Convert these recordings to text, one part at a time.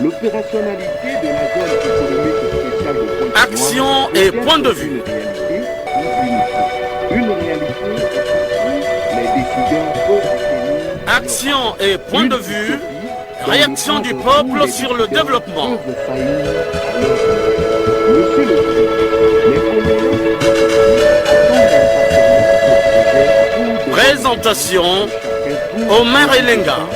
L'opérationnalité de la zone économique spéciale de Pointe-Noire. Action et point de vue. Une réalité, les décideurs peuvent obtenir. Action et point de vue. Réaction du peuple sur le développement. Monsieur le Présentation Omer Elenga.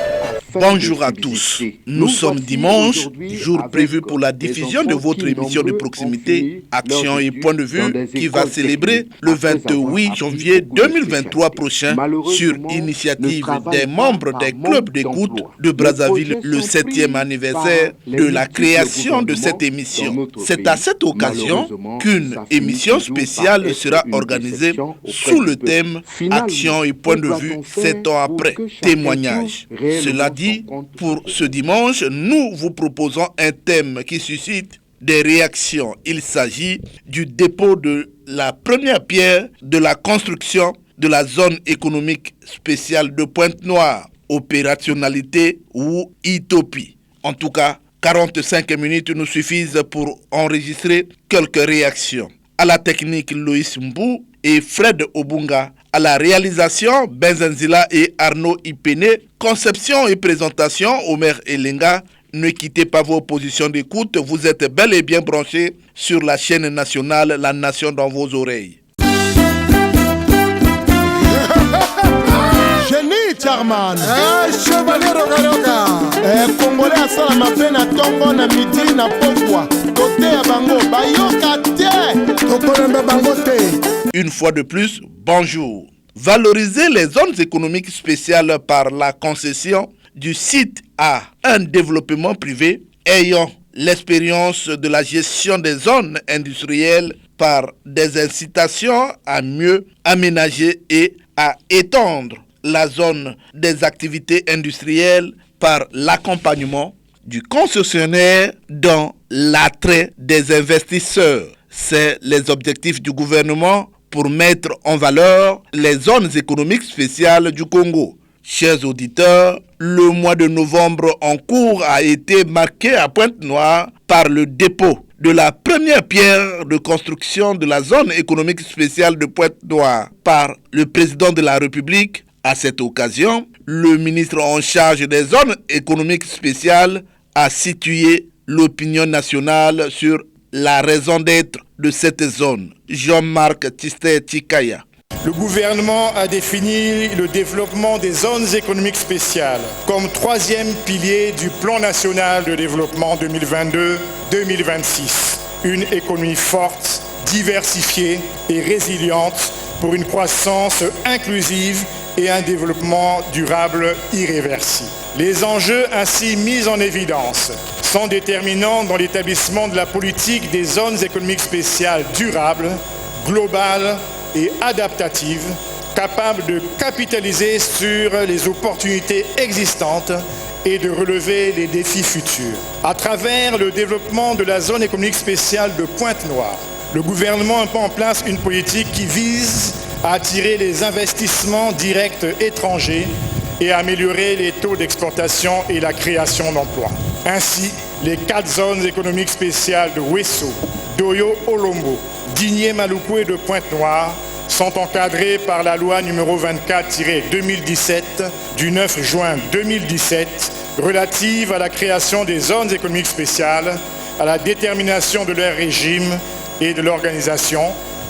Bonjour à tous. Nous sommes dimanche, jour prévu pour la diffusion de votre émission de proximité Action et Point de Vue qui va célébrer le 28 janvier 2023 prochain sur initiative des membres des clubs d'écoute de Brazzaville, le 7e anniversaire de la création de cette émission. C'est à cette occasion qu'une émission spéciale sera organisée sous le thème Action et Point de Vue 7 ans après, témoignage. Cela dit, pour ce dimanche, nous vous proposons un thème qui suscite des réactions. Il s'agit du dépôt de la première pierre de la construction de la zone économique spéciale de Pointe-Noire, opérationnalité ou utopie. En tout cas, 45 minutes nous suffisent pour enregistrer quelques réactions. À la technique, Loïs Mbou et Fred Obunga. À la réalisation, Benzenzila et Arnaud Ipene. Conception et présentation, Omer Elenga. Ne quittez pas vos positions d'écoute. Vous êtes bel et bien branchés sur la chaîne nationale La Nation dans vos oreilles. Génie Charman, chevalier Rogaroga, Congolais à Salamapena, Tongo, na midi, na Pokwa, côté à Bango, Bayoka, Une fois de plus, bonjour. Valoriser les zones économiques spéciales par la concession du site à un développement privé ayant l'expérience de la gestion des zones industrielles par des incitations à mieux aménager et à étendre la zone des activités industrielles par l'accompagnement du concessionnaire dans l'attrait des investisseurs. C'est les objectifs du gouvernement pour mettre en valeur les zones économiques spéciales du Congo. Chers auditeurs, le mois de novembre en cours a été marqué à Pointe-Noire par le dépôt de la première pierre de construction de la zone économique spéciale de Pointe-Noire par le président de la République. À cette occasion, le ministre en charge des zones économiques spéciales a situé l'opinion nationale sur la raison d'être de cette zone. Jean-Marc Tistet-Tikaya. Le gouvernement a défini le développement des zones économiques spéciales comme troisième pilier du plan national de développement 2022-2026. Une économie forte, diversifiée et résiliente pour une croissance inclusive et un développement durable irréversible. Les enjeux ainsi mis en évidence sont déterminants dans l'établissement de la politique des zones économiques spéciales durables, globales et adaptatives, capables de capitaliser sur les opportunités existantes et de relever les défis futurs. À travers le développement de la zone économique spéciale de Pointe-Noire, le gouvernement met en place une politique qui vise à attirer les investissements directs étrangers et à améliorer les taux d'exportation et la création d'emplois. Ainsi, les 4 zones économiques spéciales de Wesso, d'Oyo Olombo, d'Igné-Maloukou et de Pointe-Noire sont encadrées par la loi numéro 24-2017 du 9 juin 2017 relative à la création des zones économiques spéciales, à la détermination de leur régime et de l'organisation,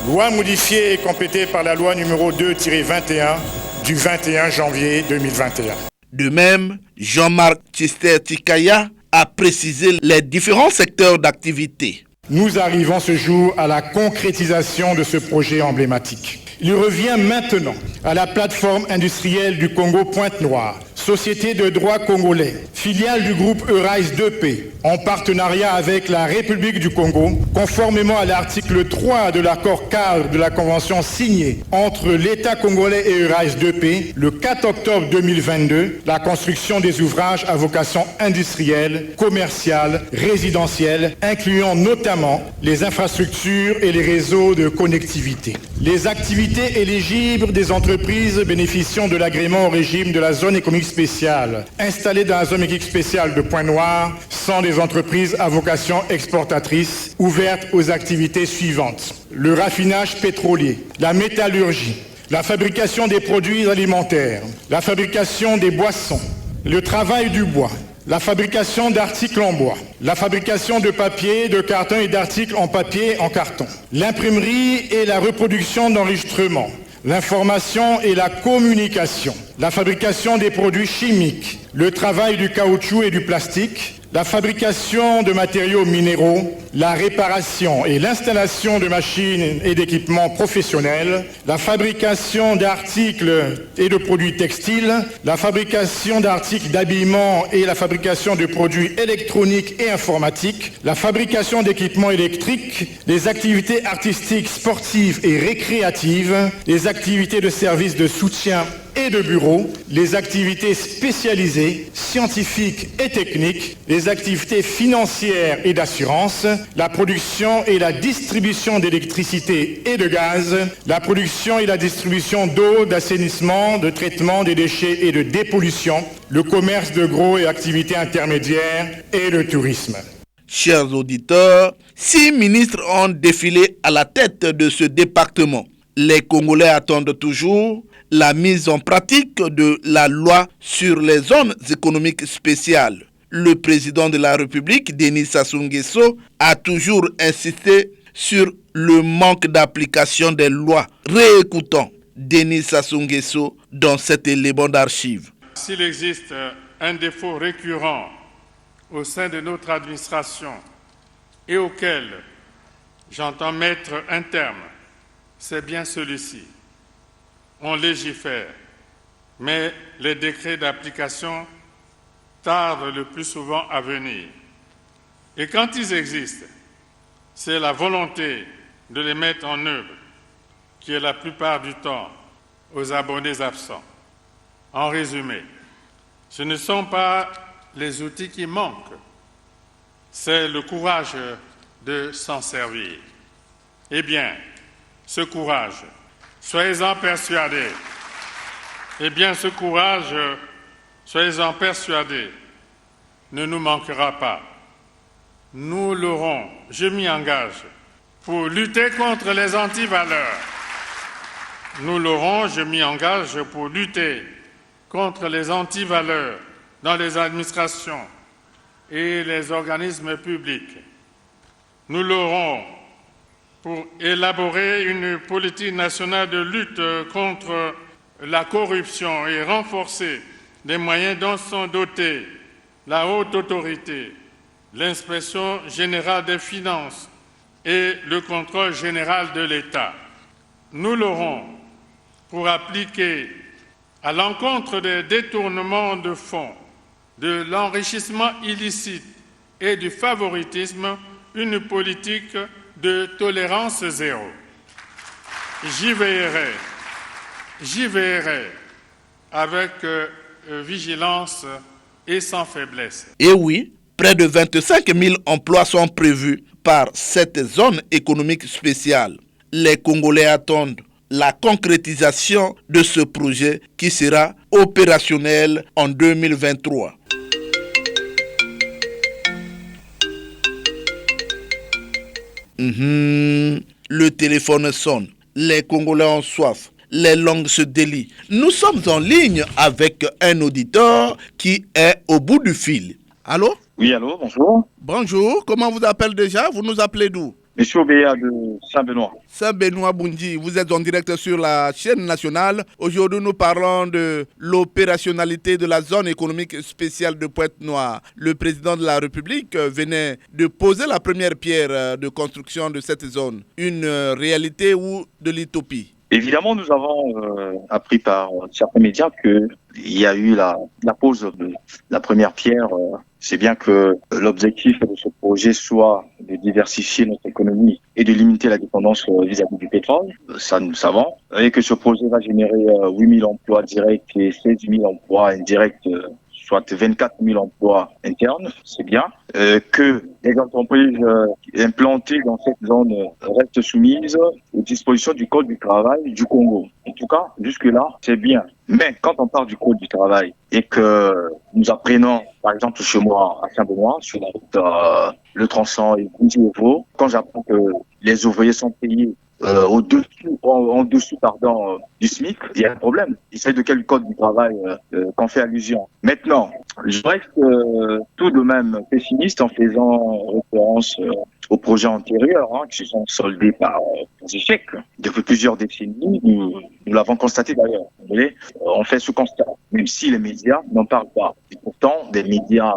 loi modifiée et complétée par la loi numéro 2-21 du 21 janvier 2021. De même, Jean-Marc Tistet-Tikaya a précisé les différents secteurs d'activité. Nous arrivons ce jour à la concrétisation de ce projet emblématique. Il revient maintenant à la plateforme industrielle du Congo Pointe-Noire, société de droit congolais, filiale du groupe Euraïs 2P, en partenariat avec la République du Congo, conformément à l'article 3 de l'accord cadre de la convention signée entre l'État congolais et Euraïs 2P le 4 octobre 2022, la construction des ouvrages à vocation industrielle, commerciale, résidentielle, incluant notamment les infrastructures et les réseaux de connectivité. Les activités éligibles des entreprises bénéficiant de l'agrément au régime de la zone économique spéciale installées dans la zone économique spéciale de Pointe-Noire sont des entreprises à vocation exportatrice ouvertes aux activités suivantes. Le raffinage pétrolier, la métallurgie, la fabrication des produits alimentaires, la fabrication des boissons, le travail du bois, la fabrication d'articles en bois, la fabrication de papier, de carton et d'articles en papier en carton, l'imprimerie et la reproduction d'enregistrements, l'information et la communication, la fabrication des produits chimiques, le travail du caoutchouc et du plastique, la fabrication de matériaux minéraux, la réparation et l'installation de machines et d'équipements professionnels, la fabrication d'articles et de produits textiles, la fabrication d'articles d'habillement et la fabrication de produits électroniques et informatiques, la fabrication d'équipements électriques, les activités artistiques, sportives et récréatives, les activités de services de soutien et de bureaux, les activités spécialisées, scientifiques et techniques, les activités financières et d'assurance, la production et la distribution d'électricité et de gaz, la production et la distribution d'eau, d'assainissement, de traitement des déchets et de dépollution, le commerce de gros et activités intermédiaires et le tourisme. Chers auditeurs, 6 ministres ont défilé à la tête de ce département. Les Congolais attendent toujours la mise en pratique de la loi sur les zones économiques spéciales. Le président de la République, Denis Sassou Nguesso, a toujours insisté sur le manque d'application des lois. Réécoutons Denis Sassou Nguesso dans cet élément d'archives. S'il existe un défaut récurrent au sein de notre administration et auquel j'entends mettre un terme, c'est bien celui-ci. On légifère, mais les décrets d'application tardent le plus souvent à venir. Et quand ils existent, c'est la volonté de les mettre en œuvre qui est la plupart du temps aux abonnés absents. En résumé, ce ne sont pas les outils qui manquent, c'est le courage de s'en servir. Eh bien, ce courage, soyez-en persuadés. Eh bien, ce courage, soyez-en persuadés, ne nous manquera pas. Nous l'aurons, je m'y engage, pour lutter contre les antivaleurs. Nous l'aurons, je m'y engage, pour lutter contre les antivaleurs dans les administrations et les organismes publics. Nous l'aurons pour élaborer une politique nationale de lutte contre la corruption et renforcer les moyens dont sont dotés la haute autorité, l'inspection générale des finances et le contrôle général de l'État. Nous l'aurons pour appliquer à l'encontre des détournements de fonds, de l'enrichissement illicite et du favoritisme une politique de tolérance zéro. J'y veillerai avec vigilance et sans faiblesse. Et oui, près de 25 000 emplois sont prévus par cette zone économique spéciale. Les Congolais attendent la concrétisation de ce projet qui sera opérationnel en 2023. Le téléphone sonne, les Congolais ont soif, les langues se délient. Nous sommes en ligne avec un auditeur qui est au bout du fil. Allô? Oui, allô, bonjour. Bonjour, comment vous appelez déjà? Vous nous appelez d'où? Monsieur Obéa de Saint-Benoît. Saint-Benoît Bundi, vous êtes en direct sur la chaîne nationale. Aujourd'hui, nous parlons de l'opérationnalité de la zone économique spéciale de Pointe-Noire. Le président de la République venait de poser la première pierre de construction de cette zone. Une réalité ou de l'utopie? Évidemment, nous avons appris par certains médias qu'il y a eu la pose de la première pierre. C'est bien que l'objectif de ce projet soit de diversifier notre économie et de limiter la dépendance vis-à-vis du pétrole. Ça, nous le savons. Et que ce projet va générer 8 000 emplois directs et 16 000 emplois indirects soit 24 000 emplois internes, c'est bien, que les entreprises implantées dans cette zone restent soumises aux dispositions du Code du travail du Congo. En tout cas, jusque-là, c'est bien. Mais quand on parle du Code du travail et que nous apprenons, par exemple chez moi à Saint-Benoît, sur la route le tronçon et Gouzi-Evo, quand j'apprends que les ouvriers sont payés en dessous du SMIC, il y a un problème. Il s'agit de quel code du travail qu'on fait allusion. Maintenant, je reste tout de même pessimiste en faisant référence aux projets antérieurs qui se sont soldés par des échecs. Depuis plusieurs décennies, nous l'avons constaté d'ailleurs. Vous voyez, on fait ce constat, même si les médias n'en parlent pas. Et pourtant, des médias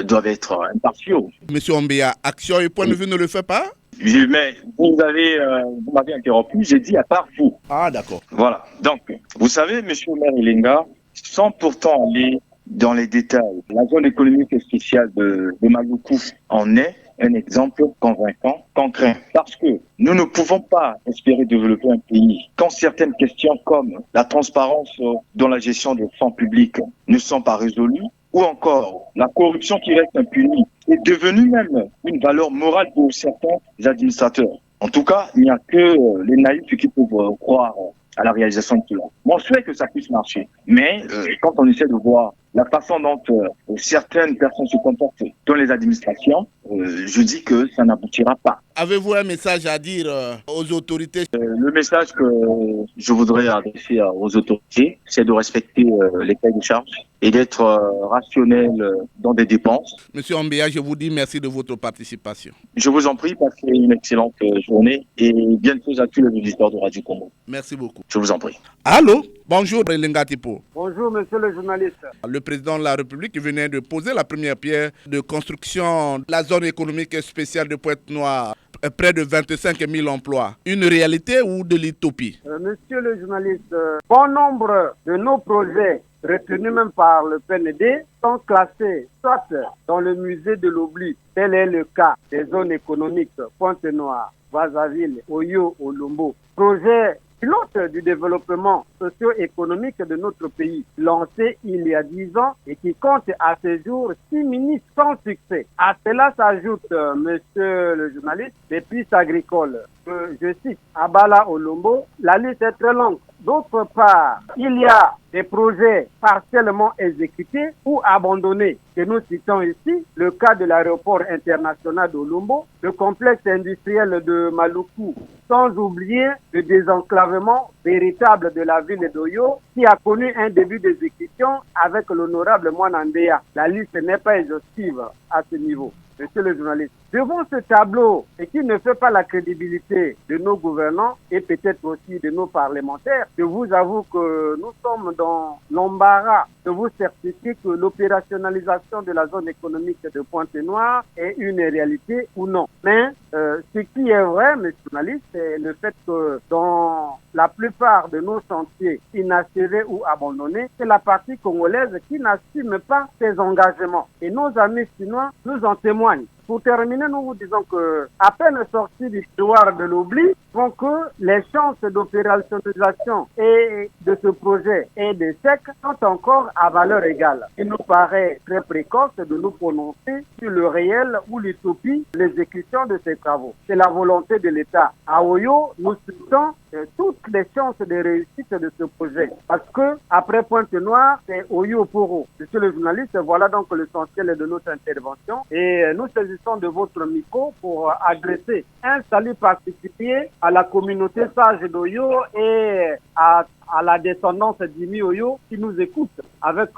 doivent être impartiaux. Monsieur Ombeya, Action et Point de Vue ne le fait pas? Mais vous m'avez interrompu, j'ai dit à part vous. Ah, d'accord. Voilà. Donc, vous savez, monsieur le maire Ilenga, sans pourtant aller dans les détails, la zone économique spéciale de Maluku en est un exemple convaincant, concret. Parce que nous ne pouvons pas espérer développer un pays quand certaines questions comme la transparence dans la gestion des fonds publics ne sont pas résolues, ou encore la corruption qui reste impunie est devenue même une valeur morale pour certains administrateurs. En tout cas, il n'y a que les naïfs qui peuvent croire à la réalisation de cela. Moi, je souhaite que ça puisse marcher. Mais quand on essaie de voir la façon dont certaines personnes se comportent dans les administrations, je dis que ça n'aboutira pas. Avez-vous un message à dire aux autorités? Le message que je voudrais adresser aux autorités, c'est de respecter les cahiers de charges et d'être rationnel dans des dépenses. Monsieur Ombeya, je vous dis merci de votre participation. Je vous en prie, passez une excellente journée et bienvenue à tous les auditeurs de Radio Congo. Merci beaucoup. Je vous en prie. Allô? Bonjour, Elenga Tipo. Bonjour, monsieur le journaliste. Le président de la République venait de poser la première pierre de construction de la zone économique spéciale de Pointe-Noire. Près de 25 000 emplois. Une réalité ou de l'utopie? Monsieur le journaliste, bon nombre de nos projets retenus même par le PND sont classés soit dans le musée de l'oubli. Tel est le cas des zones économiques Pointe-Noire, Brazzaville, Oyo, Olombo. Projet pilote du développement socio-économique de notre pays, lancé il y a 10 ans et qui compte à ce jour 6 ministres sans succès. À cela s'ajoute, monsieur le journaliste, des pistes agricoles. Je cite, Abala Olombo, la liste est très longue. D'autre part, il y a des projets partiellement exécutés ou abandonnés que nous citons ici, le cas de l'aéroport international d'Olombo, le complexe industriel de Maluku, sans oublier le désenclavement véritable de la ville d'Oyo qui a connu un début d'exécution avec l'honorable Mwanandea. La liste n'est pas exhaustive à ce niveau. Monsieur le journaliste, devant ce tableau et qui ne fait pas la crédibilité de nos gouvernants et peut-être aussi de nos parlementaires, je vous avoue que nous sommes dans l'embarras de vous certifier que l'opérationnalisation de la zone économique de Pointe-Noire est une réalité ou non. Mais ce qui est vrai, monsieur le journaliste, c'est le fait que dans la plupart de nos chantiers inachevés ou abandonnés, c'est la partie congolaise qui n'assume pas ses engagements. Et nos amis chinois nous en témoignent. Pour terminer, nous vous disons que, à peine sortis du tiroir de l'oubli, font que les chances d'opérationnalisation et de ce projet et d'échec sont encore à valeur égale. Il nous paraît très précoce de nous prononcer sur le réel ou l'utopie de l'exécution de ces travaux. C'est la volonté de l'État. À Oyo, nous souhaitons toutes les chances de réussite de ce projet. Parce que, après Pointe-Noire, c'est Oyo pour eux. Monsieur le journaliste, voilà donc l'essentiel de notre intervention. Et nous saisissons de votre micro pour adresser un salut particulier à la communauté sage d'Oyo et à la descendance d'Imi Oyo qui nous écoute avec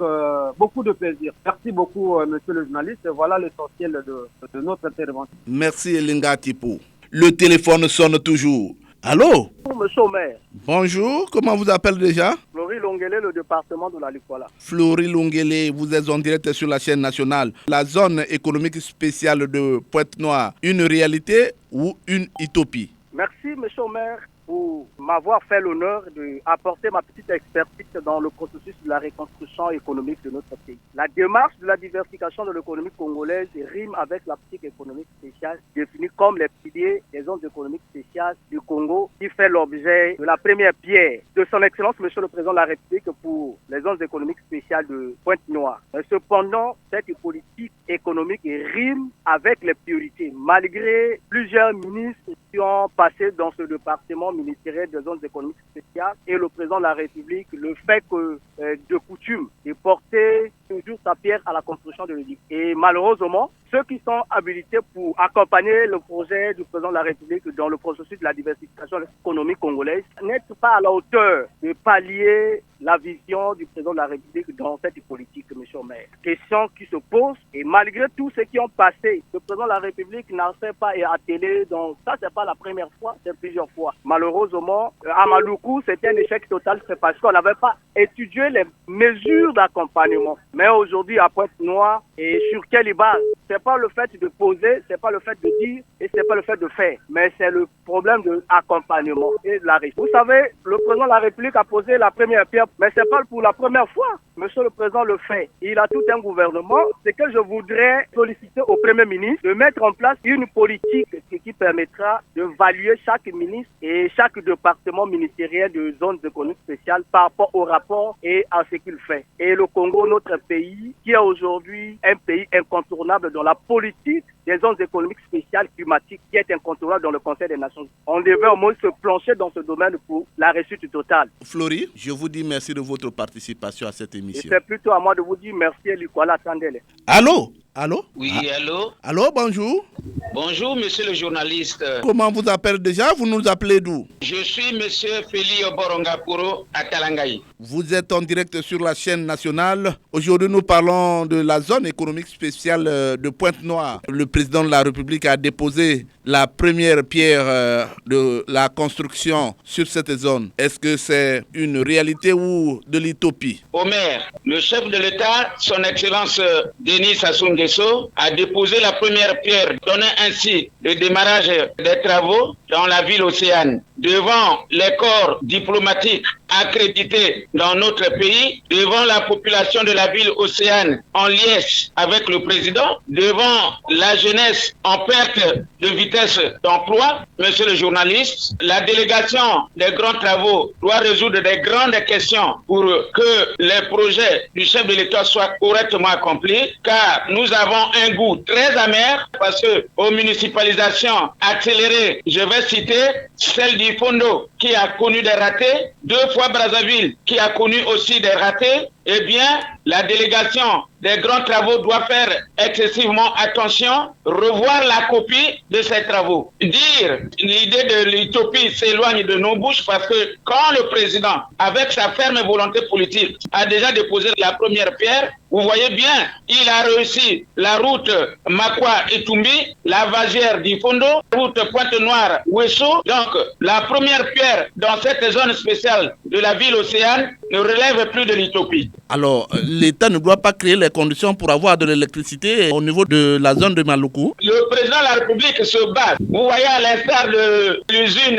beaucoup de plaisir. Merci beaucoup, monsieur le journaliste. Voilà l'essentiel de notre intervention. Merci, Elenga Tipo. Le téléphone sonne toujours. Allô? Bonjour, monsieur le maire. Bonjour, comment vous appelez déjà? Florie Longele, le département de la Likoala. Florie Longele, vous êtes en direct sur la chaîne nationale. La zone économique spéciale de Pointe-Noire, une réalité ou une utopie? Merci, monsieur le maire, pour m'avoir fait l'honneur d'apporter ma petite expertise dans le processus de la reconstruction économique de notre pays. La démarche de la diversification de l'économie congolaise rime avec la politique économique spéciale définie comme les piliers des zones économiques spéciales du Congo, qui fait l'objet de la première pierre de son excellence, monsieur le président de la République, pour les zones économiques spéciales de Pointe-Noire. Cependant, cette politique économique rime avec les priorités, malgré plusieurs ministres qui ont passé dans ce département ministériel des zones économiques spéciales et le président de la République, le fait que de coutume de porter toujours sa pierre à la construction de l'édifice. Et malheureusement, ceux qui sont habilités pour accompagner le projet du président de la République dans le processus de la diversification économique congolaise n'êtes pas à la hauteur de pallier la vision du président de la République dans cette politique, monsieur le maire. Question qui se pose, et malgré tous ceux qui ont passé, le président de la République n'a pas attelé, donc ça c'est pas la première fois, c'est plusieurs fois. Malheureusement, à Maluku, c'était un échec total, c'est parce qu'on n'avait pas étudié les mesures d'accompagnement. Mais aujourd'hui, à Pointe-Noire, et sur quelle base? C'est pas le fait de poser, c'est pas le fait de dire, et c'est pas le fait de faire, mais c'est le problème de l'accompagnement et de la réussite. Vous savez, le président de la République a posé la première pierre, mais c'est pas pour la première fois. Monsieur le président le fait. Il a tout un gouvernement. C'est que je voudrais solliciter au Premier ministre de mettre en place une politique qui permettra de valuer chaque ministre et chaque département ministériel de zones économiques spéciales par rapport au rapport et à ce qu'il fait. Et le Congo, notre pays, qui est aujourd'hui un pays incontournable dans la politique des zones économiques spéciales climatiques, qui est incontournable dans le Conseil des Nations Unies. On devait au moins se plancher dans ce domaine pour la réussite totale. Florie, je vous dis merci de votre participation à cette émission. Et c'est plutôt à moi de vous dire merci, Likoala Tandele. Allô? Allô? Oui, allô? Allô, bonjour. Bonjour, monsieur le journaliste. Comment vous appelez déjà? Vous nous appelez d'où? Je suis monsieur Feli Oborongapuro à Kalangaï. Vous êtes en direct sur la chaîne nationale. Aujourd'hui, nous parlons de la zone économique spéciale de Pointe-Noire. Le président de la République a déposé la première pierre de la construction sur cette zone. Est-ce que c'est une réalité ou de l'utopie? Omer, le chef de l'État, son Excellence Denis Sassou Nguesso, a déposé la première pierre, donnant ainsi le démarrage des travaux dans la ville Océane. Devant les corps diplomatiques accrédités dans notre pays, devant la population de la ville Océane en liesse avec le président, devant la jeunesse en perte de vitesse d'emploi, monsieur le journaliste, la délégation des grands travaux doit résoudre des grandes questions pour que les projets du chef de l'État soient correctement accomplis, car nous avons un goût très amer parce que aux municipalisations accélérées, je vais citer celle du Fondo qui a connu des ratés, 2 fois Brazzaville qui a connu aussi des ratés, eh bien, la délégation des grands travaux doit faire excessivement attention, revoir la copie de ces travaux. Dire l'idée de l'utopie s'éloigne de nos bouches parce que quand le président, avec sa ferme volonté politique, a déjà déposé la première pierre, vous voyez bien, il a réussi la route Makwa-Etumbi, la vasière du Fondo, route Pointe-Noire-Ouesso. Donc, la première pierre dans cette zone spéciale de la ville Océane ne relève plus de l'utopie. Alors, l'État ne doit pas créer les conditions pour avoir de l'électricité au niveau de la zone de Maluku? Le président de la République se bat. Vous voyez, à l'instar de l'usine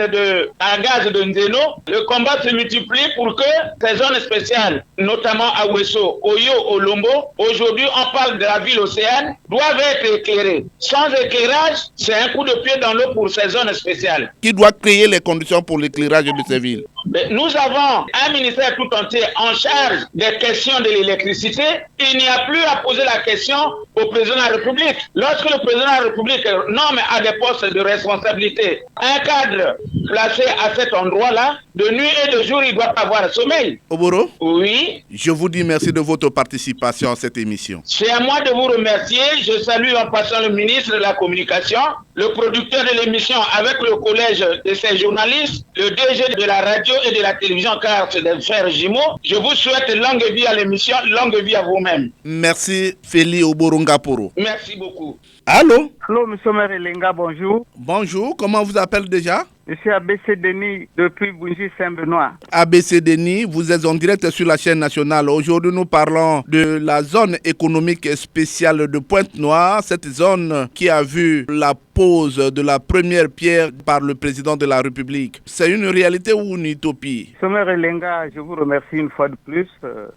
à gaz de Nzeno, le combat se multiplie pour que ces zones spéciales, notamment à Ouesso, Oyo, Olombo, aujourd'hui on parle de la ville Océane, doivent être éclairées. Sans éclairage, c'est un coup de pied dans l'eau pour ces zones spéciales. Qui doit créer les conditions pour l'éclairage de ces villes? Nous avons un ministère tout entier en charge des questions de l'électricité. Il n'y a plus à poser la question au président de la République. Lorsque le président de la République nomme à des postes de responsabilité un cadre placé à cet endroit-là, de nuit et de jour, il doit pas avoir sommeil. Oboro? Oui. Je vous dis merci de votre participation à cette émission. C'est à moi de vous remercier. Je salue en passant le ministre de la Communication, le producteur de l'émission avec le collège de ces journalistes, le DG de la radio et de la télévision, car c'est des frères jumeaux. Je vous souhaite longue vie à l'émission, longue vie à vous-même. Merci Feli Oborongaporo. Merci beaucoup. Allô? Allô, monsieur Maire Elenga, bonjour. Bonjour, comment vous appelez déjà? Je suis ABC Denis depuis Bunji Saint-Benoît. ABC Denis, vous êtes en direct sur la chaîne nationale. Aujourd'hui, nous parlons de la zone économique spéciale de Pointe-Noire, cette zone qui a vu la pose de la première pierre par le président de la République. C'est une réalité ou une utopie? Monsieur Maire Elenga, je vous remercie une fois de plus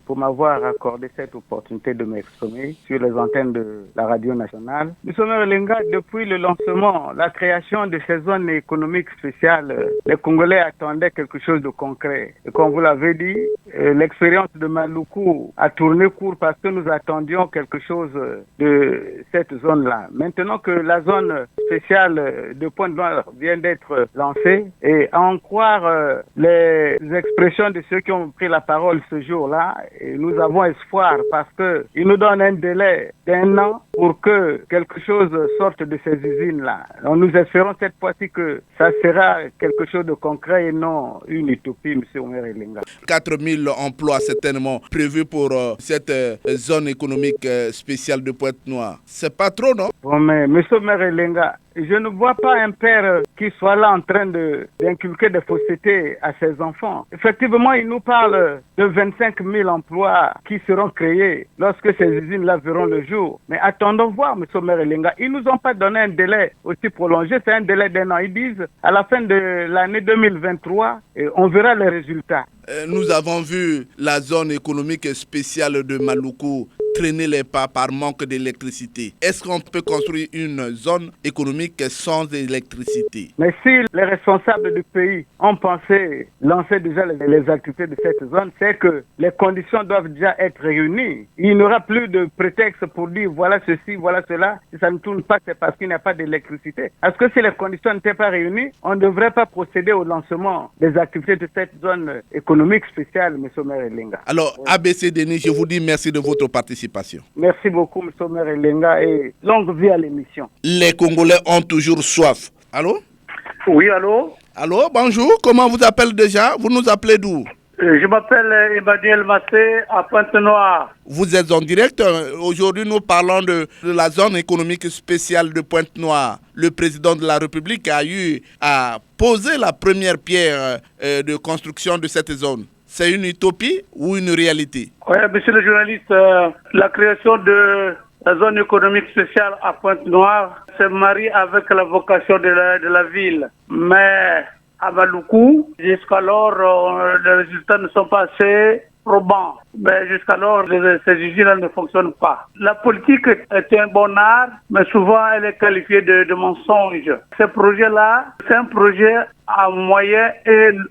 pour m'avoir accordé cette opportunité de m'exprimer sur les antennes de la radio nationale. Monsieur Maire Elenga, depuis le lancement, la création de ces zones économiques spéciales, les Congolais attendaient quelque chose de concret. Et comme vous l'avez dit, l'expérience de Maluku a tourné court parce que nous attendions quelque chose de cette zone-là. Maintenant que la zone spéciale de Pointe-Noire vient d'être lancée, et à en croire les expressions de ceux qui ont pris la parole ce jour-là, et nous avons espoir parce qu'ils nous donnent un délai d'1 an pour que quelque chose sorte de ces usines-là. Donc nous espérons cette fois-ci que ça sera quelque chose de concret et non une utopie, M. Omer Elenga. 4000 emplois certainement prévus pour cette zone économique spéciale de Pointe-Noire. C'est pas trop, non? Bon, mais M. Omer Elenga, je ne vois pas un père qui soit là en train d'inculquer des faussetés à ses enfants. Effectivement, il nous parle de 25 000 emplois qui seront créés lorsque ces usines-là verront le jour. Mais attendons voir, M. Omer Elenga. Ils nous ont pas donné un délai aussi prolongé, c'est un délai d'1 an. Ils disent à la fin de l'année 2023, on verra les résultats. Nous avons vu la zone économique spéciale de Maluku traîner les pas par manque d'électricité. Est-ce qu'on peut construire une zone économique sans électricité? Mais si les responsables du pays ont pensé lancer déjà les activités de cette zone, c'est que les conditions doivent déjà être réunies. Il n'y aura plus de prétexte pour dire voilà ceci, voilà cela. Si ça ne tourne pas, c'est parce qu'il n'y a pas d'électricité. Parce que si les conditions n'étaient pas réunies, on ne devrait pas procéder au lancement des activités de cette zone économique spéciale, M. Omer Elenga. Alors, ABC Denis, je vous dis merci de votre participation. Merci beaucoup, M. Omer Elenga, et longue vie à l'émission. Les Congolais ont toujours soif. Allô? Oui, allô? Allô, bonjour. Comment vous appelez déjà? Vous nous appelez d'où? Je m'appelle Emmanuel Massé à Pointe-Noire. Vous êtes en direct. Aujourd'hui, nous parlons de la zone économique spéciale de Pointe-Noire. Le président de la République a eu à poser la première pierre de construction de cette zone. C'est une utopie ou une réalité? Oui, monsieur le journaliste, la création de la zone économique spéciale à Pointe-Noire se marie avec la vocation de la ville. Mais à Maluku, jusqu'alors, les résultats ne sont pas assez probants. Mais jusqu'alors, ces usines ne fonctionnent pas. La politique est un bon art, mais souvent elle est qualifiée de mensonge. Ce projet-là, c'est un projet à moyen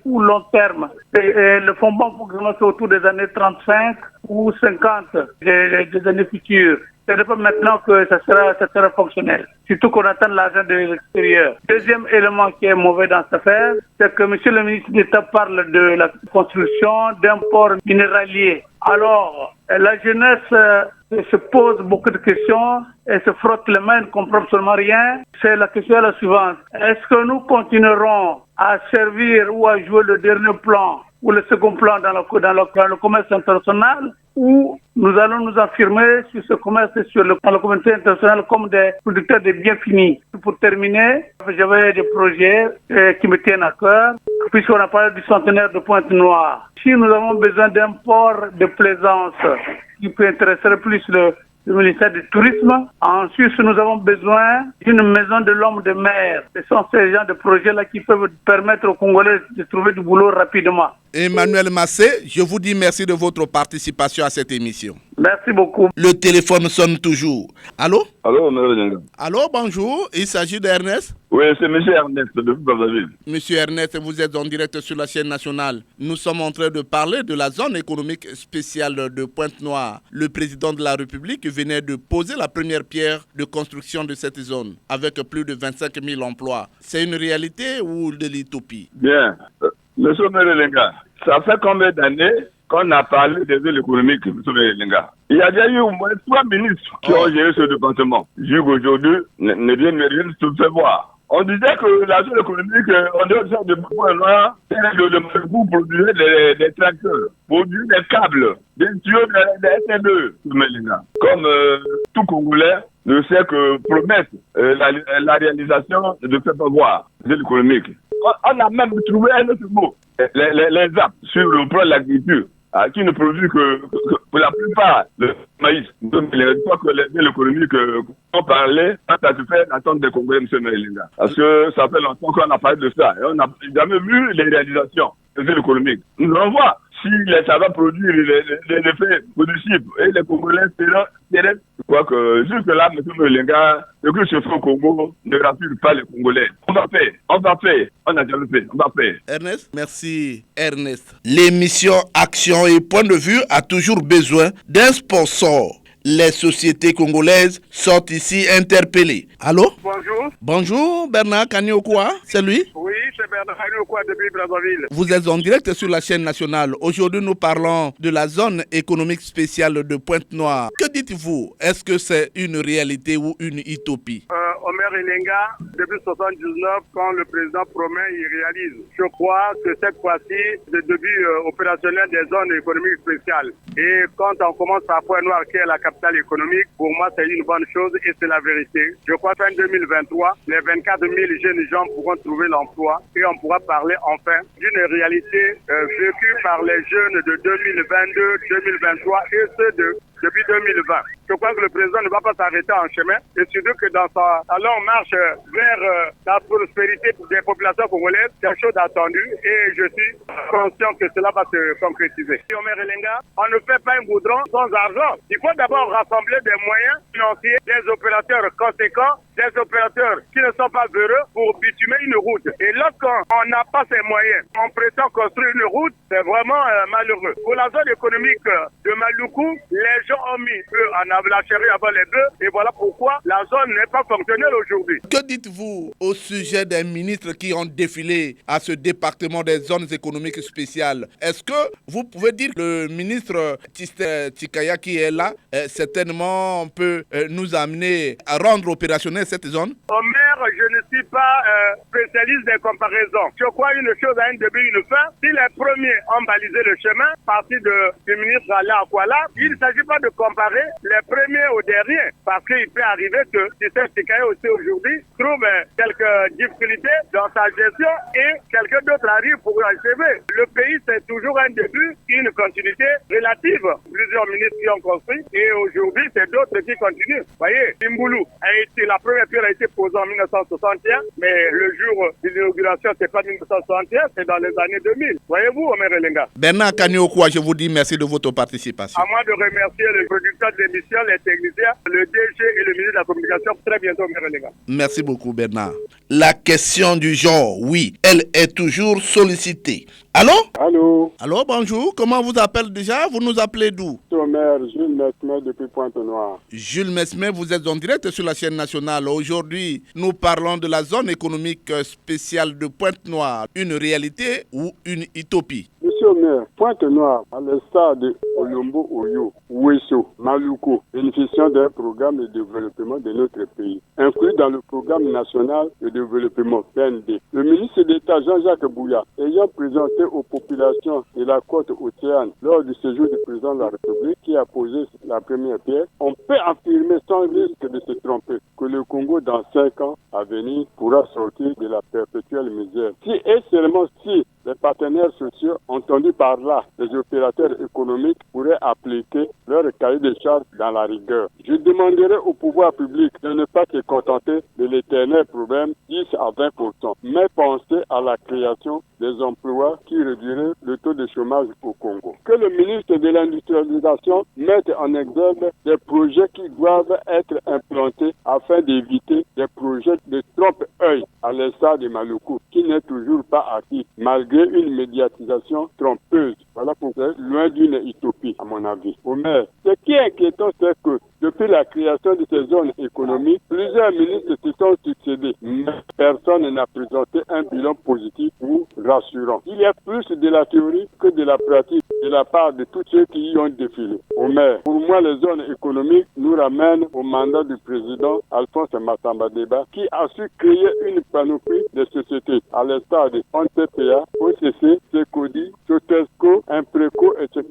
ou long terme. Et le fonds bon fonctionnement, c'est autour des années 35 ou 50 des années futures. Ce n'est pas maintenant que ça sera fonctionnel. Surtout qu'on attend l'argent de l'extérieur. Deuxième élément qui est mauvais dans cette affaire, c'est que M. le ministre d'État parle de la construction d'un port minéralier. Alors, la jeunesse se pose beaucoup de questions et se frotte les mains, ne comprend absolument rien. C'est la question la suivante. Est-ce que nous continuerons à servir ou à jouer le dernier plan ou le second plan dans le commerce international, ou nous allons nous affirmer sur ce commerce et dans le commerce international comme des producteurs de biens finis? Pour terminer, j'avais des projets qui me tiennent à cœur, puisqu'on a parlé du centenaire de Pointe-Noire. Si nous avons besoin d'un port de plaisance qui peut intéresser plus le ministère du Tourisme. En Suisse, nous avons besoin d'une maison de l'homme de mer. Ce sont ces genres de projets-là qui peuvent permettre aux Congolais de trouver du boulot rapidement. Emmanuel Massé, je vous dis merci de votre participation à cette émission. Merci beaucoup. Le téléphone sonne toujours. Allô? Allô, M. Allô, bonjour. Il s'agit d'Ernest? Oui, c'est M. Ernest de Brazzaville. Monsieur Ernest, vous êtes en direct sur la chaîne nationale. Nous sommes en train de parler de la zone économique spéciale de Pointe-Noire. Le président de la République venait de poser la première pierre de construction de cette zone avec plus de 25 000 emplois. C'est une réalité ou de l'utopie? Bien. Monsieur Merelenga, ça fait combien d'années qu'on a parlé des villes économiques, monsieur Merelenga? Il y a déjà eu au moins 3 ministres qui ont géré ce département. Jusqu'aujourd'hui, ne rien se fait voir. On disait que la zone économique, on devait de Pointe-Noire, le Maluku produisait des tracteurs, produisait des câbles, des tuyaux, des SN2, comme tout Congolais. ne sait que promettre la réalisation de fait avoir de l'économique. On a même trouvé un autre mot, les apps sur le plan de l'agriculture, qui ne produit que pour la plupart le maïs. Donc, je crois que l'économie qu'on parlait, ça satisfait l'attente des Congolais, M. Melinga. Parce que ça fait longtemps qu'on a parlé de ça. Et on n'a jamais vu les réalisations de l'économique. Nous allons voir si ça va produire les effets possibles. Et les Congolais seront. Je crois que jusque-là, M. Melinga, ce que se fait au Congo ne rassure pas les Congolais. On va faire. On a déjà le fait. On va faire. Ernest, merci Ernest. L'émission Action et Point de Vue a toujours besoin d'un sponsor. Les sociétés congolaises sont ici interpellées. Allô? Bonjour. Bonjour, Bernard Kaniokwa, c'est lui? Oui, c'est Bernard Kaniokwa depuis Brazzaville. Vous êtes en direct sur la chaîne nationale. Aujourd'hui, nous parlons de la zone économique spéciale de Pointe-Noire. Que dites-vous? Est-ce que c'est une réalité ou une utopie? Omer Elenga, depuis 1979, quand le président promet, il réalise. Je crois que cette fois-ci, le début opérationnel des zones économiques spéciales. Et quand on commence à Pointe-Noire, qui est la capitale économique, pour moi, c'est une bonne chose et c'est la vérité. Je crois qu'en 2023, les 24 000 jeunes gens pourront trouver l'emploi et on pourra parler enfin d'une réalité vécue par les jeunes de 2022, 2023 et ceux depuis 2020. Je crois que le président ne va pas s'arrêter en chemin et surtout que dans sa longue marche vers la prospérité des populations congolaises, c'est une chose attendue et je suis conscient que cela va se concrétiser. Omer Elenga, on ne fait pas un goudron sans argent. Il faut d'abord rassembler des moyens financiers, des opérateurs conséquents, des opérateurs qui ne sont pas heureux pour bitumer une route. Et lorsqu'on n'a pas ces moyens, on prétend construire une route, c'est vraiment malheureux. Pour la zone économique de Maluku, les gens ont mis la charrue avant les bœufs et voilà pourquoi la zone n'est pas fonctionnelle aujourd'hui. Que dites-vous au sujet des ministres qui ont défilé à ce département des zones économiques spéciales? Est-ce que vous pouvez dire que le ministre Tikaya qui est là, certainement peut nous amener à rendre opérationnelle cette zone? Omer, je ne suis pas spécialiste des comparaisons. Je crois une chose a un début, une fin. Si les premiers ont balisé le chemin, parti du ministre Alain Akwala, il ne s'agit pas de comparer les premiers aux derniers. Parce qu'il peut arriver que Tikaya aussi aujourd'hui trouve quelques difficultés dans sa gestion et quelqu'un d'autre arrive pour achever. Le pays, c'est toujours un début, une continuité relative. Plusieurs ministres qui ont construit et aujourd'hui, c'est d'autres qui continuent. Vous voyez, Imboulou la première pierre a été posée en 1961, mais le jour de l'inauguration, c'est pas 1961, c'est dans les années 2000. Voyez-vous, Omer Elenga. Bernard Kaniokwa, je vous dis merci de votre participation. À moi de remercier le producteur d'émission, les techniciens, le DG et le ministre de la Communication. Très bientôt, Omer Elenga. Merci beaucoup, Bernard. La question du genre, oui, elle est toujours sollicitée. Allô? Allô? Allô, bonjour. Comment vous appelez déjà? Vous nous appelez d'où? Omer, Jules Mesmer depuis Pointe-Noire. Jules Mesmer, vous êtes en direct sur la chaîne nationale. Aujourd'hui, nous parlons de la zone économique spéciale de Pointe-Noire. Une réalité ou une utopie? Monsieur Omer, Pointe-Noire, à l'instar de Olombo Oyo, Ouesso, Maluku, bénéficiant d'un programme de développement de notre pays, inclus dans le programme national de développement PND. Le ministre d'État Jean-Jacques Bouya, ayant présenté aux populations de la côte océane lors du séjour du président de la République qui a posé la première pierre, on peut affirmer sans risque de se tromper que le Congo, dans 5 ans à venir, pourra sortir de la perpétuelle misère. Si et seulement si les partenaires sociaux, entendus par là les opérateurs économiques, pourraient appliquer leur cahier de charges dans la rigueur. Je demanderai au pouvoir public de ne pas se contenter de l'éternel problème 10 à 20%, mais penser à la création des emplois qui réduiraient le taux de chômage au Congo. Que le ministre de l'Industrialisation mette en exergue des projets qui doivent être implantés afin d'éviter des projets de trompe-œil à l'instar de Maluku, qui n'est toujours pas acquis, malgré une médiatisation trompeuse. Voilà pourquoi, loin d'une utopie, à mon avis. Omer, ce qui est inquiétant, c'est que depuis la création de ces zones économiques, plusieurs ministres se sont succédés, mais personne n'a présenté un bilan positif ou rassurant. Il y a plus de la théorie que de la pratique de la part de tous ceux qui y ont défilé. Omer, pour moi, les zones économiques nous ramènent au mandat du président Alphonse Massamba Deba, qui a su créer une panoplie de sociétés, à l'instar de ONTPA, OCC, Secodi, Sotesco, Impreco, etc.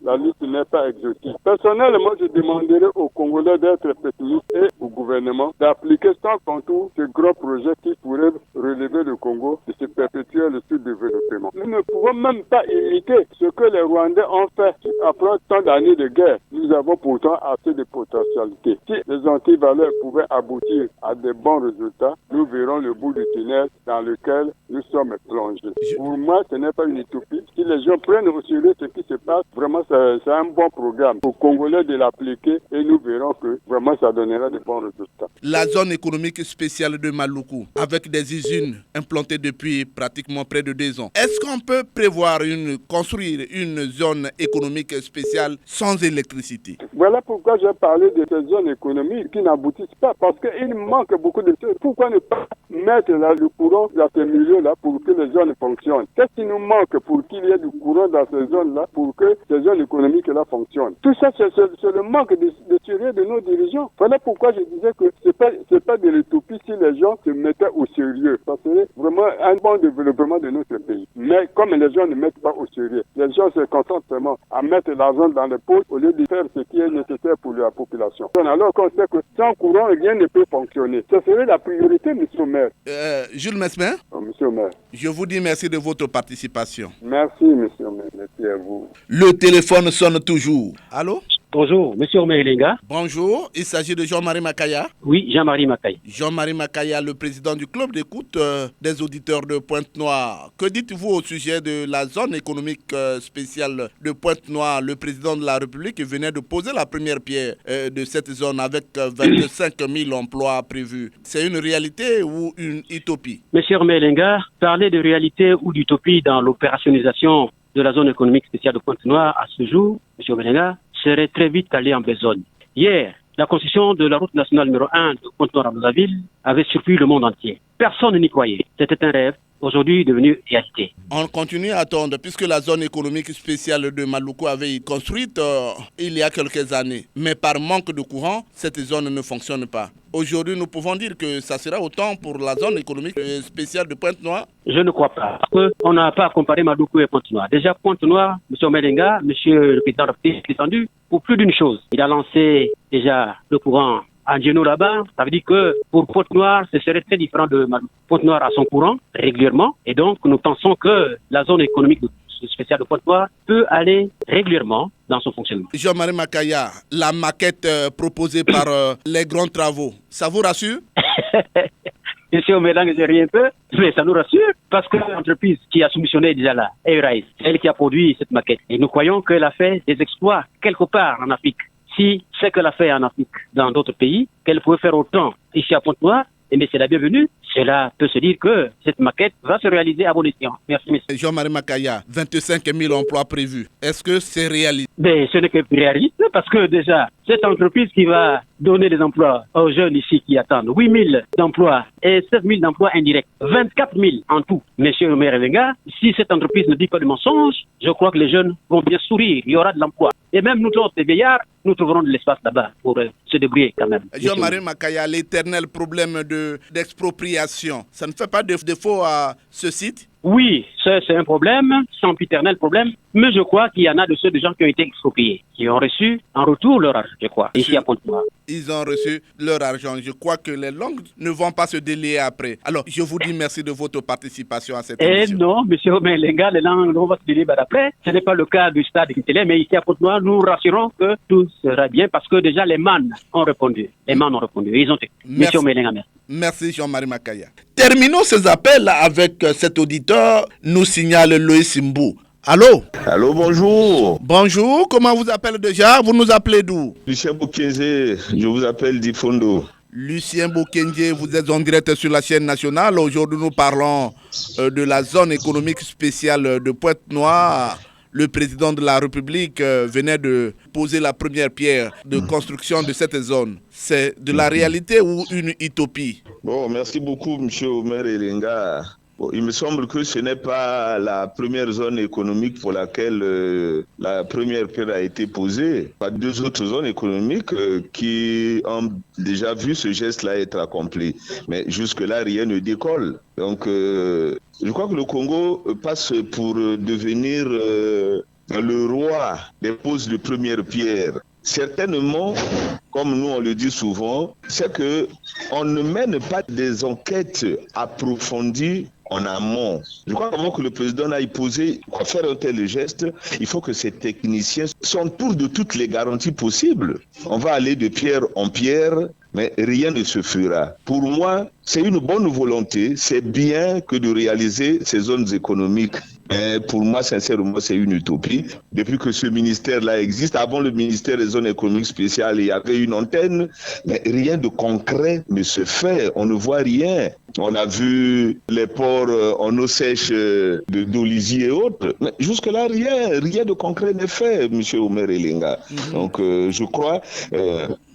La liste n'est pas exhaustive. Personnellement, je demanderai aux Congolais d'être pessimistes et au gouvernement d'appliquer sans contour ce gros projet qui pourrait relever le Congo et se perpétuer le sous-développement. Nous ne pouvons même pas imiter ce que les Rwandais ont fait après tant d'années de guerre. Nous avons pourtant assez de potentialité. Si les antivaleurs pouvaient aboutir à de bons résultats, nous verrons le bout du tunnel dans lequel nous sommes plongés. Pour moi, ce n'est pas une utopie. Si les gens prennent au sérieux ce qui se passe, vraiment, c'est un bon programme. Aux Congolais de l'appliquer et nous verrons que vraiment ça donnera de bons résultats. La zone économique spéciale de Maluku, avec des usines implantées depuis pratiquement près de 2 ans, est-ce qu'on peut prévoir construire une zone économique spéciale sans électricité? Voilà pourquoi j'ai parlé de ces zones économiques qui n'aboutissent pas, parce qu'il manque beaucoup de choses. Pourquoi ne pas mettre là, le courant dans ces milieux-là pour que les zones fonctionnent? Qu'est-ce qui nous manque pour qu'il y ait du courant dans ces zones-là pour que ces zones économiques-là fonctionnent? Tout ça, c'est le manque de sérieux de nos dirigeants. Voilà pourquoi je disais que c'est pas de l'utopie si les gens se mettaient au sérieux. Ça serait vraiment un bon développement de notre pays. Mais comme les gens ne mettent pas au sérieux, les gens se concentrent seulement à mettre l'argent dans les poches au lieu de faire ce qui est nécessaire pour la population. Alors qu'on sait que sans courant, rien ne peut fonctionner. Ce serait la priorité, monsieur le maire. Jules Mesmer, monsieur le maire, je vous dis merci de votre participation. Merci, monsieur le maire. Merci à vous. Le téléphone sonne toujours. Allô? Bonjour, monsieur Omer Lenga. Bonjour, il s'agit de Jean-Marie Makaya. Oui, Jean-Marie Makaya. Jean-Marie Makaya, le président du club d'écoute des auditeurs de Pointe-Noire. Que dites-vous au sujet de la zone économique spéciale de Pointe-Noire? Le président de la République venait de poser la première pierre de cette zone avec 25 000 emplois prévus. C'est une réalité ou une utopie? Monsieur Omer Lenga, parler de réalité ou d'utopie dans l'opérationnalisation de la zone économique spéciale de Pointe-Noire à ce jour, monsieur Omer Lenga, serait très vite allé en besogne. Hier, la construction de la route nationale numéro 1 de Pointe-Noire à Brazzaville avait surpris le monde entier. Personne n'y croyait. C'était un rêve, aujourd'hui devenu réalité. On continue à attendre, puisque la zone économique spéciale de Maluku avait été construite il y a quelques années. Mais par manque de courant, cette zone ne fonctionne pas. Aujourd'hui, nous pouvons dire que ça sera autant pour la zone économique spéciale de Pointe-Noire? Je ne crois pas, parce qu'on n'a pas comparé Maluku et Pointe-Noire. Déjà, Pointe-Noire, M. Omelenga, M. le président de la République, est descendu pour plus d'une chose. Il a lancé déjà le courant en Géno là-bas. Ça veut dire que pour Pointe-Noire, ce serait très différent de Maluku. Pointe-Noire a son courant régulièrement, et donc nous pensons que la zone économique spéciale de Pointe-Noire peut aller régulièrement dans son fonctionnement. Jean-Marie Makaya, la maquette proposée par les grands travaux, ça vous rassure? Monsieur Omelang, j'ai rien peu, mais ça nous rassure parce que l'entreprise qui a soumissionné déjà là, Airrise, c'est elle qui a produit cette maquette. Et nous croyons qu'elle a fait des exploits quelque part en Afrique. Si c'est qu'elle a fait en Afrique, dans d'autres pays, qu'elle pouvait faire autant ici à Pointe-Noire, mais c'est la bienvenue. Cela peut se dire que cette maquette va se réaliser à bon escient. Merci, monsieur. Jean-Marie Makaya, 25 000 emplois prévus. Est-ce que c'est réaliste? Mais ce n'est que réaliste parce que déjà, cette entreprise qui va donner des emplois aux jeunes ici qui attendent 8 000 d'emplois et 7 000 d'emplois indirects, 24 000 en tout. Monsieur le maire Lenga, si cette entreprise ne dit pas de mensonges, je crois que les jeunes vont bien sourire. Il y aura de l'emploi. Et même nous autres, les vieillards, nous trouverons de l'espace là-bas pour se débrouiller quand même. Jean-Marie Makaya, l'éternel problème d'expropriation, ça ne fait pas de défaut à ce site? Oui, c'est un problème, sempiternel problème, mais je crois qu'il y en a de ceux de gens qui ont été expropriés, qui ont reçu en retour leur argent, je crois, ici à Pointe-Noire. Ils ont reçu leur argent. Je crois que les langues ne vont pas se délier après. Alors, je vous dis merci de votre participation à cette émission. Non, monsieur Omelenga, les langues ne vont pas se délier après. Ce n'est pas le cas du stade Kitele, mais ici à Pointe-Noire, nous rassurons que tout sera bien parce que déjà les mannes ont répondu. Ils ont été. Monsieur Omelenga, merci. Merci Jean-Marie Makaya. Terminons ces appels avec cet auditeur, nous signale Loïs Mbou. Allô? Allô, bonjour. Bonjour, comment vous appelez déjà? Vous nous appelez d'où? Lucien Bokenze, je vous appelle d'Ifondo. Lucien Bokenze, vous êtes en direct sur la chaîne nationale. Aujourd'hui, nous parlons de la zone économique spéciale de Pointe-Noire. Le président de la République venait de poser la première pierre de construction de cette zone. C'est de la réalité ou une utopie? Bon, merci beaucoup, M. Omer Elenga. Bon, il me semble que ce n'est pas la première zone économique pour laquelle la première pierre a été posée. Il y a 2 autres zones économiques qui ont déjà vu ce geste-là être accompli. Mais jusque-là, rien ne décolle. Donc, je crois que le Congo passe pour devenir le roi des poses de première pierre. Certainement, comme nous on le dit souvent, c'est que on ne mène pas des enquêtes approfondies en amont. Je crois qu'avant que le président aille poser, faire un tel geste, il faut que ces techniciens s'entourent de toutes les garanties possibles. On va aller de pierre en pierre, mais rien ne se fera. Pour moi, c'est une bonne volonté, c'est bien que de réaliser ces zones économiques. Mais pour moi, sincèrement, c'est une utopie. Depuis que ce ministère-là existe, avant le ministère des zones économiques spéciales, il y avait une antenne, mais rien de concret ne se fait. On ne voit rien. On a vu les ports en eau sèche d'Olivier et autres. Mais jusque-là, rien de concret n'est fait, M. Omer Elenga. Donc, je crois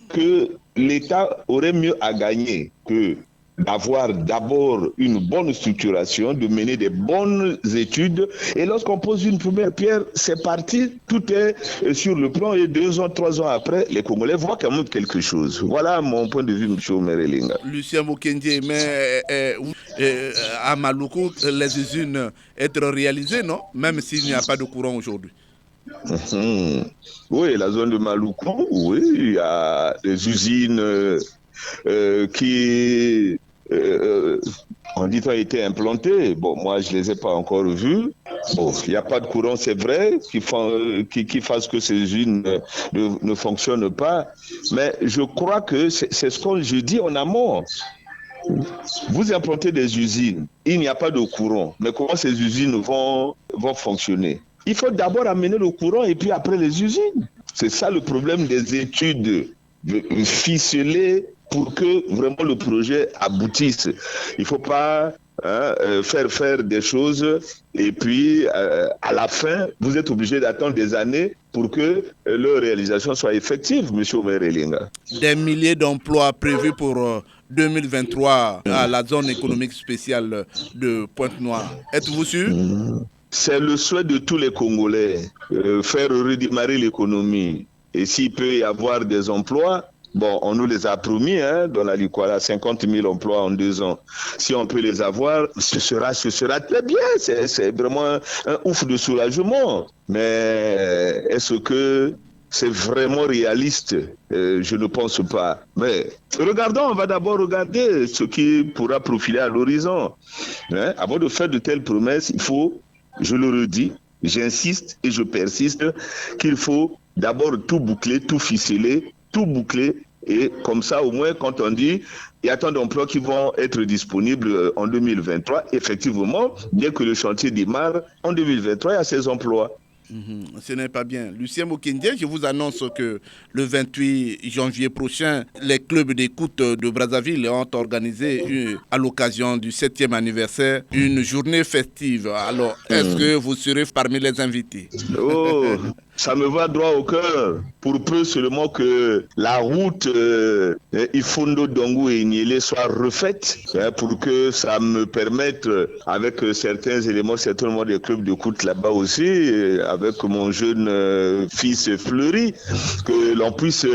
que l'État aurait mieux à gagner que d'avoir d'abord une bonne structuration, de mener des bonnes études. Et lorsqu'on pose une première pierre, c'est parti, tout est sur le plan. Et 2 ans, 3 ans après, les Congolais voient quand même quelque chose. Voilà mon point de vue, M. Omer Elenga. Lucien Mokendje, mais à Maluku, les usines être réalisées, non? Même s'il n'y a pas de courant aujourd'hui. Oui, la zone de Maluku, oui, il y a des usines qui on dit ont été implantées. Bon, moi, je ne les ai pas encore vues. Bon, il n'y a pas de courant, c'est vrai, qui fasse que ces usines ne fonctionnent pas. Mais je crois que c'est ce que je dis en amont. Vous implantez des usines, il n'y a pas de courant. Mais comment ces usines vont fonctionner? Il faut d'abord amener le courant et puis après les usines. C'est ça le problème des études ficelées pour que vraiment le projet aboutisse. Il ne faut pas faire des choses et puis à la fin, vous êtes obligé d'attendre des années pour que leur réalisation soit effective, M. Omer Elenga. Des milliers d'emplois prévus pour 2023 à la zone économique spéciale de Pointe-Noire. Êtes-vous sûr? C'est le souhait de tous les Congolais, faire redémarrer l'économie. Et s'il peut y avoir des emplois, bon, on nous les a promis, dans la Likwala, 50 000 emplois en 2 ans. Si on peut les avoir, ce sera très bien. C'est vraiment un ouf de soulagement. Mais est-ce que c'est vraiment réaliste? Je ne pense pas. Mais regardons, on va d'abord regarder ce qui pourra profiler à l'horizon. Avant de faire de telles promesses, il faut, je le redis, j'insiste et je persiste, qu'il faut d'abord tout boucler, tout ficeler, tout boucler. Et comme ça, au moins, quand on dit il y a tant d'emplois qui vont être disponibles en 2023, effectivement, bien que le chantier démarre, en 2023, il y a ces emplois. Ce n'est pas bien. Lucien Mokendje, je vous annonce que le 28 janvier prochain, les clubs d'écoute de Brazzaville ont organisé, à l'occasion du 7e anniversaire, une journée festive. Alors, est-ce que vous serez parmi les invités? Oh, ça me va droit au cœur. Pour peu seulement que la route Ifondo Dongo et Niélé soit refaite, pour que ça me permette, avec certains éléments, certainement des clubs d'écoute là-bas aussi, avec mon jeune fils Fleury, que l'on puisse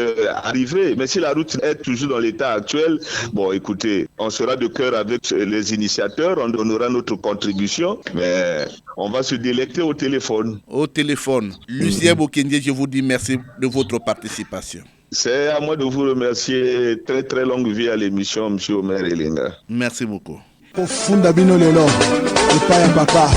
arriver. Mais si la route est toujours dans l'état actuel, bon, écoutez, on sera de cœur avec les initiateurs, on donnera notre contribution, mais on va se délecter au téléphone. Au téléphone. Lucien Mokendje, je vous dis merci de votre participation. C'est à moi de vous remercier. Très très longue vie à l'émission, M. Omer Elenga. Merci beaucoup. Profunda bino lelo, epaya papa.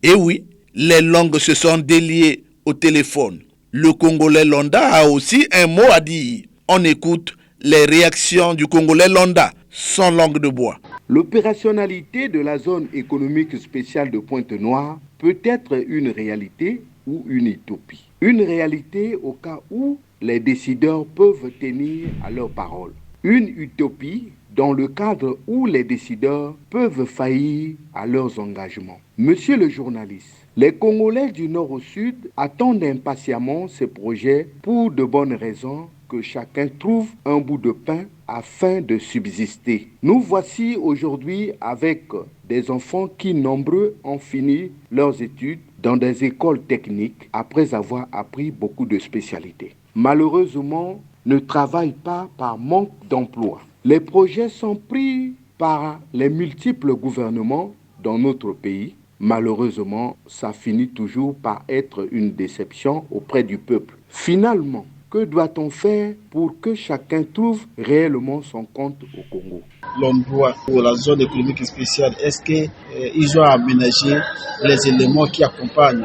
Et oui, les langues se sont déliées au téléphone. Le Congolais Londa a aussi un mot à dire. On écoute les réactions du Congolais Londa, sans langue de bois. L'opérationnalité de la zone économique spéciale de Pointe-Noire peut être une réalité ou une utopie. Une réalité au cas où les décideurs peuvent tenir à leur parole. Une utopie dans le cadre où les décideurs peuvent faillir à leurs engagements. Monsieur le journaliste, les Congolais du nord au sud attendent impatiemment ces projets pour de bonnes raisons que chacun trouve un bout de pain afin de subsister. Nous voici aujourd'hui avec des enfants qui, nombreux, ont fini leurs études dans des écoles techniques après avoir appris beaucoup de spécialités. Malheureusement, ne travaillent pas par manque d'emploi. Les projets sont pris par les multiples gouvernements dans notre pays. Malheureusement, ça finit toujours par être une déception auprès du peuple. Finalement, que doit-on faire pour que chacun trouve réellement son compte au Congo? L'endroit pour la zone économique spéciale, est-ce qu'ils ont aménagé les éléments qui accompagnent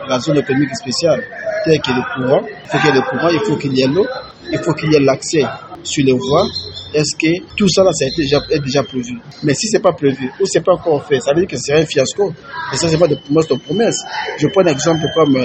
la zone économique spéciale, tels que le courant? Il faut qu'il y ait le courant, il faut qu'il y ait l'eau, il faut qu'il y ait l'accès sur les voies. Est-ce que tout ça là, ça est déjà prévu? Mais si c'est pas prévu ou c'est pas encore fait, ça veut dire que c'est un fiasco. Et ça, c'est pas de promesses. Je prends un exemple comme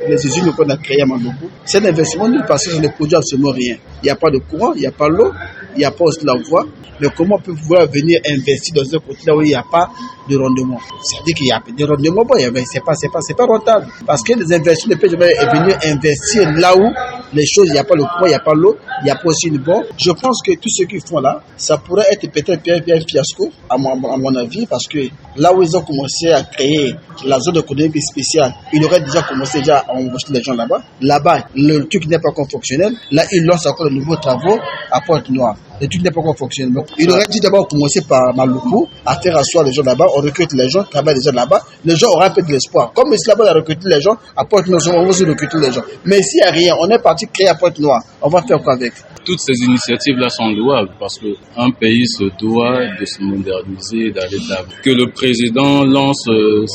les usines qu'on a créées à Mandoko. C'est un investissement nul parce que ça ne produit absolument rien. Il n'y a pas de courant, il n'y a pas l'eau, il n'y a pas aussi la voie. Mais comment on peut pouvoir venir investir dans un côté là où il n'y a pas de rendement? C'est-à-dire qu'il y a des rendements, bon, mais c'est pas rentable. Parce que les investisseurs ne peuvent jamais venir investir là où les choses, il n'y a pas le courant, il n'y a pas l'eau, il n'y a pas aussi une bombe. Je pense que tout ce qu'ils font là, ça pourrait être peut-être bien fiasco, à mon avis, parce que là où ils ont commencé à créer la zone économique spéciale, ils auraient déjà commencé à embaucher les gens là-bas. Là-bas, le truc n'est pas encore fonctionnel. Là, ils lancent encore de nouveaux travaux à Pointe-Noire. Le truc n'est pas encore fonctionnel. Donc, il aurait dû d'abord commencer par Maluku, à faire asseoir les gens là-bas. On recrute les gens, travaille les gens là-bas. Les gens auront un peu de l'espoir. Comme ici là-bas, on a recruté les gens, à Pointe-Noire, on va aussi recruter les gens. Mais s'il n'y a rien, on est parti créer à Pointe-Noire. On va faire quoi avec? Toutes ces initiatives-là sont louables parce qu'un pays se doit de se moderniser, d'aller de l'avant. Que le président lance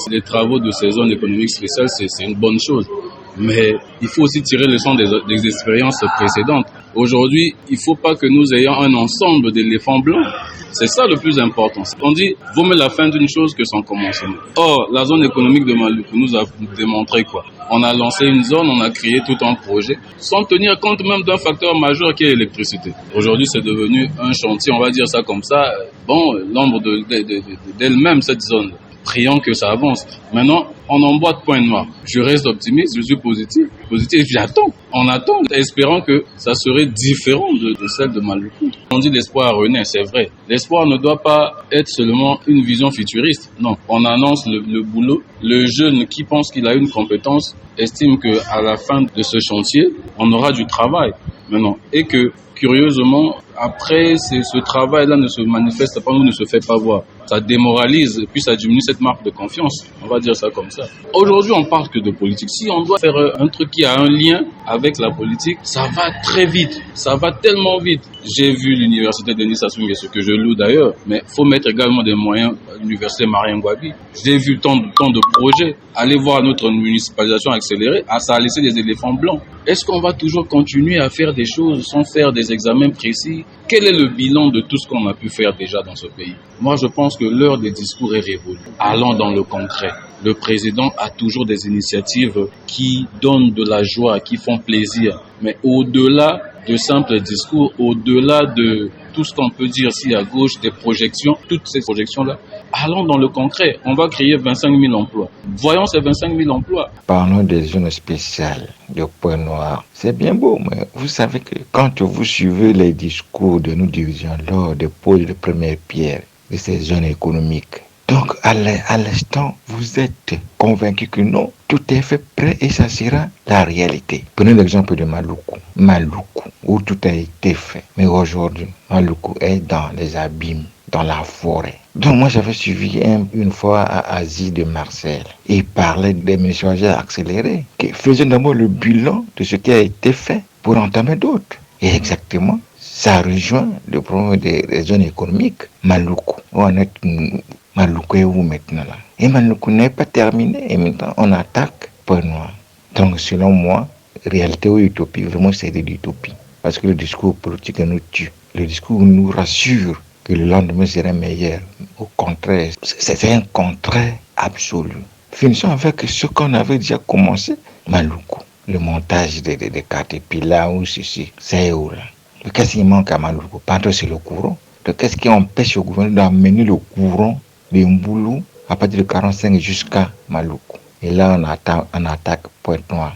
les travaux de ces zones économiques spéciales, c'est une bonne chose. Mais il faut aussi tirer le leçon des expériences précédentes. Aujourd'hui, il ne faut pas que nous ayons un ensemble d'éléphants blancs. C'est ça le plus important. On dit, vaut mieux la fin d'une chose que son commencement. Or, la zone économique de Maluku nous a démontré quoi? On a lancé une zone, on a créé tout un projet, sans tenir compte même d'un facteur majeur qui est l'électricité. Aujourd'hui, c'est devenu un chantier, on va dire ça comme ça. Bon, l'ombre d'elle-même, cette zone. Prions que ça avance. Maintenant, on emboîte Pointe-Noire. Je reste optimiste, je suis positif, j'attends. On attend, espérant que ça serait différent de celle de Maluku. On dit l'espoir renaît, c'est vrai. L'espoir ne doit pas être seulement une vision futuriste. Non, on annonce le boulot. Le jeune qui pense qu'il a une compétence estime qu'à la fin de ce chantier, on aura du travail. Maintenant, et que, curieusement, après, ce travail-là ne se manifeste pas ou ne se fait pas voir. Ça démoralise et puis ça diminue cette marque de confiance. On va dire ça comme ça. Aujourd'hui, on parle que de politique. Si on doit faire un truc qui a un lien avec la politique, ça va très vite. Ça va tellement vite. J'ai vu l'université Denis Sassou Nguesso, que je loue d'ailleurs, mais il faut mettre également des moyens à l'université Marien Ngouabi. J'ai vu tant de projets. Allez voir notre municipalisation accélérée. Ça a laissé des éléphants blancs. Est-ce qu'on va toujours continuer à faire des choses sans faire des examens précis? Quel est le bilan de tout ce qu'on a pu faire déjà dans ce pays? Moi, je pense que l'heure des discours est révolue. Allons dans le concret. Le président a toujours des initiatives qui donnent de la joie, qui font plaisir. Mais au-delà de simples discours, au-delà de tout ce qu'on peut dire ici à gauche, des projections, toutes ces projections-là, allons dans le concret. On va créer 25 000 emplois. Voyons ces 25 000 emplois. Parlons des zones spéciales de Pointe-Noire. C'est bien beau, mais vous savez que quand vous suivez les discours de nos dirigeants lors des pôles de première pierre de ces zones économiques, donc à l'instant, vous êtes convaincu que non, tout est fait prêt et ça sera la réalité. Prenez l'exemple de Maluku, où tout a été fait. Mais aujourd'hui, Maluku est dans les abîmes, dans la forêt. Donc moi, j'avais suivi une fois à Asie de Marseille et il parlait des messagers accélérés qui faisaient d'abord le bilan de ce qui a été fait pour entamer d'autres. Et exactement, ça rejoint le problème des zones économiques. Maluku, Maluku est où maintenant là? Et Maluku n'est pas terminé et maintenant on attaque Pointe-Noire. Donc selon moi, réalité ou utopie, vraiment c'est de l'utopie. Parce que le discours politique nous tue. Le discours nous rassure que le lendemain sera meilleur. Au contraire, c'est un contraire absolu. Finissons avec ce qu'on avait déjà commencé. Maluku, le montage des Caterpillar ou ceci, c'est où là? Qu'est-ce qui manque à Maluku? Pardon, c'est le courant. Donc qu'est-ce qui empêche le gouvernement d'amener le courant de Mboulou à partir de 45 jusqu'à Maluku? Et là, on attaque Pointe-Noire.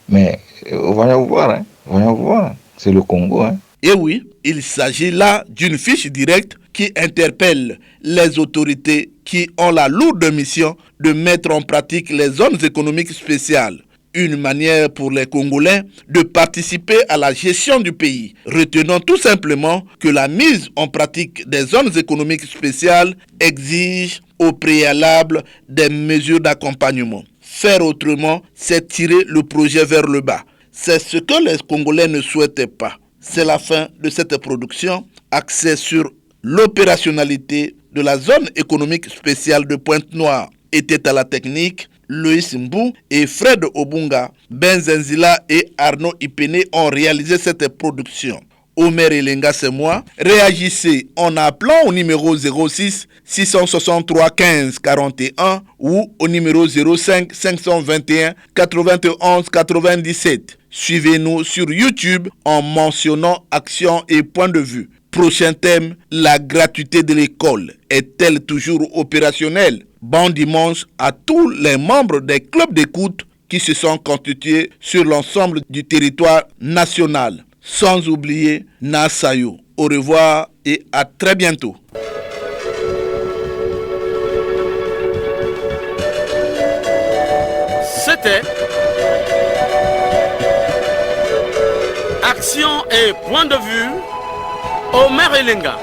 Mais voyons voir, hein. Voyons voir. C'est le Congo, hein. Et oui, il s'agit là d'une fiche directe qui interpelle les autorités qui ont la lourde mission de mettre en pratique les zones économiques spéciales. Une manière pour les Congolais de participer à la gestion du pays. Retenons tout simplement que la mise en pratique des zones économiques spéciales exige au préalable des mesures d'accompagnement. Faire autrement, c'est tirer le projet vers le bas. C'est ce que les Congolais ne souhaitaient pas. C'est la fin de cette production axée sur l'opérationnalité de la zone économique spéciale de Pointe-Noire. Était à la technique Loïs Mbou et Fred Obunga, Benzenzila et Arnaud Ipene ont réalisé cette production. Omer Elenga, c'est moi. Réagissez en appelant au numéro 06 663 15 41 ou au numéro 05 521 91 97. Suivez-nous sur YouTube en mentionnant Action et Point de Vue. Prochain thème, la gratuité de l'école est-elle toujours opérationnelle? Bon dimanche à tous les membres des clubs d'écoute qui se sont constitués sur l'ensemble du territoire national. Sans oublier Nasayo. Au revoir et à très bientôt. C'était Action et Point de Vue, Omer Elenga.